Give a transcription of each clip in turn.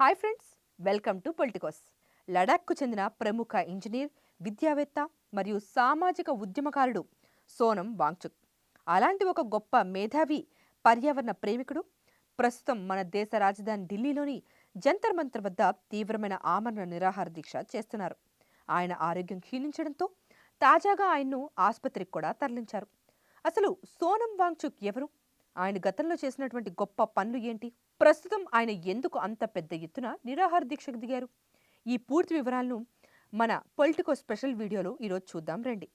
Hi friends, welcome to Politicos. లడాఖ్కు చెందిన ప్రముఖ ఇంజనీర్, విద్యావేత్త మరియు సామాజిక ఉద్యమకారుడు సోనం వాంగ్చుక్. అలాంటి ఒక గొప్ప మేధావి, పర్యావరణ ప్రేమికుడు ప్రస్తుతం మన దేశ రాజధాని ఢిల్లీలోని జంతర్ మంతర్ వద్ద తీవ్రమైన ఆమరణ నిరాహార దీక్ష చేస్తున్నారు. ఆయన ఆరోగ్యం క్షీణించడంతో తాజాగా ఆయన్ను ఆసుపత్రికి కూడా తరలించారు. అసలు సోనం వాంగ్చుక్ ఎవరు? ఆయన గతంలో చేసినటువంటి గొప్ప పనులు ఏంటి? ప్రస్తుతం ఆయన ఎందుకు అంత పెద్ద ఎత్తున నిరాహార దీక్షకు దిగారు? ఈ పూర్తి వివరాలను మన పొలిటికో స్పెషల్ వీడియోలో ఈరోజు చూద్దాం రండి.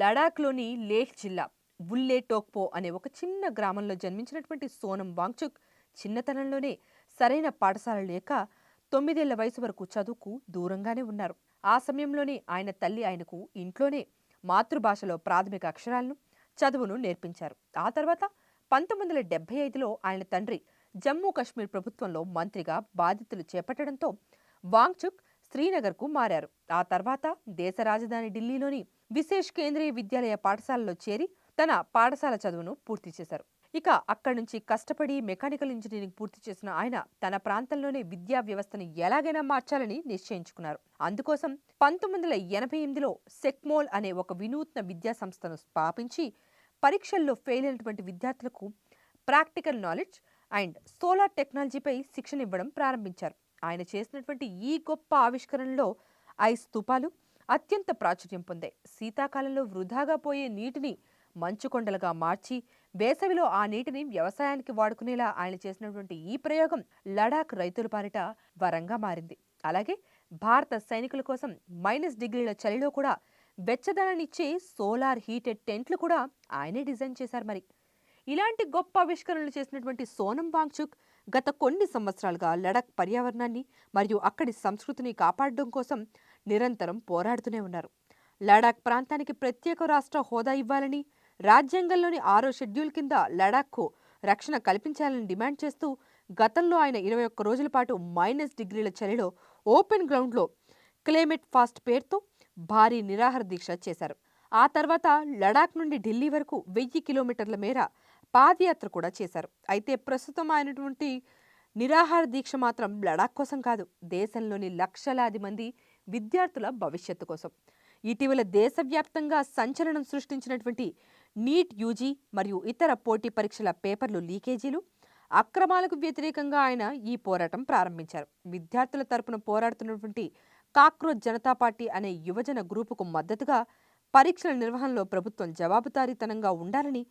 లడాఖ్లోని లేహ్ జిల్లా వుల్లే టోక్పో అనే ఒక చిన్న గ్రామంలో జన్మించినటువంటి సోనం వాంగ్చుక్ చిన్నతనంలోనే సరైన పాఠశాల లేక 9 ఏళ్ల వయసు వరకు చదువుకు దూరంగానే ఉన్నారు. ఆ సమయంలోనే ఆయన తల్లి ఆయనకు ఇంట్లోనే మాతృభాషలో ప్రాథమిక అక్షరాలను, చదువును నేర్పించారు. ఆ తర్వాత 1975లో ఆయన తండ్రి జమ్మూ కశ్మీర్ ప్రభుత్వంలో మంత్రిగా బాధ్యతలు చేపట్టడంతో వాంగ్చుక్ శ్రీనగర్కు మారారు. ఆ తర్వాత దేశ రాజధాని ఢిల్లీలోని విశేష్ కేంద్రీయ విద్యాలయ పాఠశాలలో చేరి తన పాఠశాల చదువును పూర్తి చేశారు. ఇక అక్కడి నుంచి కష్టపడి మెకానికల్ ఇంజనీరింగ్ పూర్తి చేసిన ఆయన తన ప్రాంతంలోనే విద్యా వ్యవస్థను ఎలాగైనా మార్చాలని నిశ్చయించుకున్నారు. అందుకోసం 1988లో సెక్మోల్ అనే ఒక వినూత్న విద్యా సంస్థను స్థాపించి పరీక్షల్లో ఫెయిల్ అయినటువంటి విద్యార్థులకు ప్రాక్టికల్ నాలెడ్జ్ అండ్ సోలార్ టెక్నాలజీపై శిక్షణ ఇవ్వడం ప్రారంభించారు. ఆయన చేసినటువంటి ఈ గొప్ప ఆవిష్కరణలో ఐస్ స్తూపాలు అత్యంత ప్రాచుర్యం పొందాయి. శీతాకాలంలో వృధాగా పోయే నీటిని మంచుకొండలుగా మార్చి వేసవిలో ఆ నీటిని వ్యవసాయానికి వాడుకునేలా ఆయన చేసినటువంటి ఈ ప్రయోగం లడాక్ రైతుల పాలిట వరంగా మారింది. అలాగే భారత సైనికుల కోసం -డిగ్రీల చలిలో కూడా వెచ్చదనాన్నిచ్చే సోలార్ హీటెడ్ టెంట్లు కూడా ఆయనే డిజైన్ చేశారు. మరి ఇలాంటి గొప్ప ఆవిష్కరణలు చేసినటువంటి సోనం వాంగ్చుక్ గత కొన్ని సంవత్సరాలుగా లడాక్ పర్యావరణాన్ని మరియు అక్కడి సంస్కృతిని కాపాడడం కోసం నిరంతరం పోరాడుతూనే ఉన్నారు. లడాక్ ప్రాంతానికి ప్రత్యేక రాష్ట్ర హోదా ఇవ్వాలని, రాజ్యాంగంలోని 6వ షెడ్యూల్ కింద లడాఖ్కు రక్షణ కల్పించాలని డిమాండ్ చేస్తూ గతంలో ఆయన 21 రోజుల పాటు -డిగ్రీల చలిలో ఓపెన్ గ్రౌండ్లో క్లైమేట్ ఫాస్ట్ పేరుతో భారీ నిరాహార దీక్ష చేశారు. ఆ తర్వాత లడాక్ నుండి ఢిల్లీ వరకు 1000 కిలోమీటర్ల మేర పాదయాత్ర కూడా చేశారు. అయితే ప్రస్తుతం అయినటువంటి నిరాహార దీక్ష మాత్రం లడాక్ కోసం కాదు, దేశంలోని లక్షలాది మంది విద్యార్థుల భవిష్యత్తు కోసం. ఇటీవల దేశవ్యాప్తంగా సంచలనం సృష్టించినటువంటి నీట్ యూజీ మరియు ఇతర పోటీ పరీక్షల పేపర్లు లీకేజీలు, అక్రమాలకు వ్యతిరేకంగా ఆయన ఈ పోరాటం ప్రారంభించారు. విద్యార్థుల తరపున పోరాడుతున్నటువంటి కాక్రోచ్ జనతా పార్టీ అనే యువజన గ్రూపుకు మద్దతుగా పరీక్షల నిర్వహణలో ప్రభుత్వం జవాబుదారీతనంగా ఉండాలని,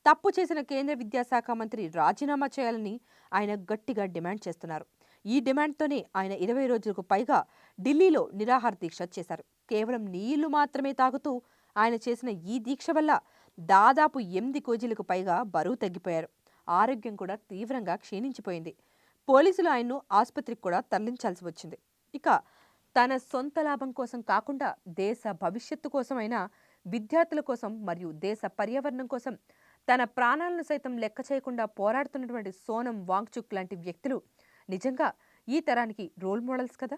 తప్పు చేసిన కేంద్ర విద్యాశాఖ మంత్రి రాజీనామా చేయాలని ఆయన గట్టిగా డిమాండ్ చేస్తున్నారు. ఈ డిమాండ్తోనే ఆయన 20 రోజులకు పైగా ఢిల్లీలో నిరాహార దీక్ష చేశారు. కేవలం నీళ్లు మాత్రమే తాగుతూ ఆయన చేసిన ఈ దీక్ష వల్ల దాదాపు 8 కేజీలకు పైగా బరువు తగ్గిపోయారు. ఆరోగ్యం కూడా తీవ్రంగా క్షీణించిపోయింది. పోలీసులు ఆయన్ను ఆసుపత్రికి కూడా తరలించాల్సి వచ్చింది. ఇక తన సొంత లాభం కోసం కాకుండా దేశ భవిష్యత్తు కోసమైనా, విద్యార్థుల కోసం మరియు దేశ పర్యావరణం కోసం తన ప్రాణాలను సైతం లెక్క చేయకుండా పోరాడుతున్నటువంటి సోనం వాంగ్చుక్ లాంటి వ్యక్తులు నిజంగా ఈ తరానికి రోల్ మోడల్స్ కదా.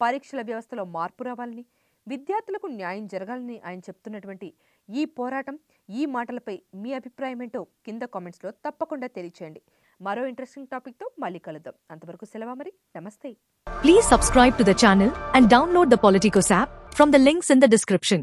పరీక్షల వ్యవస్థలో మార్పు రావాలని, విద్యార్థులకు న్యాయం జరగాలని ఆయన చెప్తున్నటువంటి ఈ పోరాటం, ఈ మాటలపై మీ అభిప్రాయం ఏంటో కింద కామెంట్స్లో తప్పకుండా తెలియచేయండి. మరో ఇంట్రెస్టింగ్ టాపిక్తో మళ్ళీ కలుద్దాం. అంతవరకు సెలవు మరి. నమస్తే. Please subscribe to the channel and download the Politicos app from the links in the description.